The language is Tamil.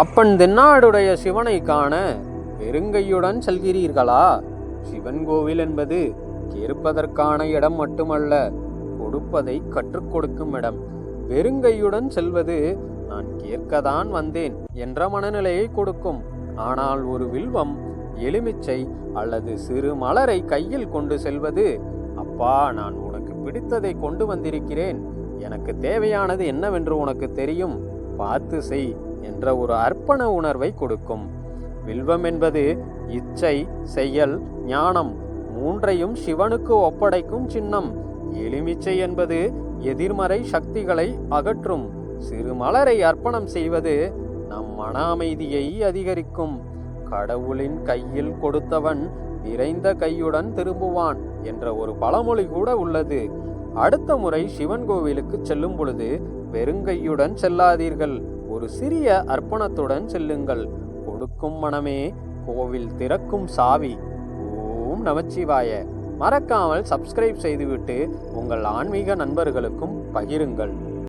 அப்பன் தென்னாடுடைய சிவனை காண வெறுங்கையுடன் செல்கிறீர்களா? சிவன் கோவில் என்பது கேட்பதற்கான இடம் மட்டுமல்ல, கொடுப்பதை கற்றுக் கொடுக்கும் இடம். வெறுங்கையுடன் செல்வது நான் கேட்கத்தான் வந்தேன் என்ற மனநிலையை கொடுக்கும். ஆனால் ஒரு வில்வம், எலுமிச்சை அல்லது சிறு மலரை கையில் கொண்டு செல்வது, அப்பா நான் உனக்கு பிடித்ததை கொண்டு வந்திருக்கிறேன், எனக்கு தேவையானது என்னவென்று உனக்கு தெரியும், பார்த்து செய் என்ற ஒரு அர்ப்பண உணர்வை கொடுக்கும். வில்வம் என்பது இச்சை, செயல், ஞானம் மூன்றையும் சிவனுக்கு ஒப்படைக்கும் சின்னம். எலுமிச்சை என்பது எதிர்மறை சக்திகளை அகற்றும். சிறு மலரை அர்ப்பணம் செய்வது நம் மன அமைதியை அதிகரிக்கும். கடவுளின் கையில் கொடுத்தவன் நிறைந்த கையுடன் திரும்புவான் என்ற ஒரு பழமொழி கூட உள்ளது. அடுத்த முறை சிவன் கோவிலுக்கு செல்லும் பொழுது வெறுங்கையுடன் செல்லாதீர்கள், ஒரு சிறிய அர்ப்பணத்துடன் செல்லுங்கள். கொடுக்கும் மனமே கோவில் திறக்கும் சாவி. ஓம் நமச்சிவாய. மறக்காமல் சப்ஸ்கிரைப் செய்துவிட்டு உங்கள் ஆன்மீக நண்பர்களுக்கும் பகிருங்கள்.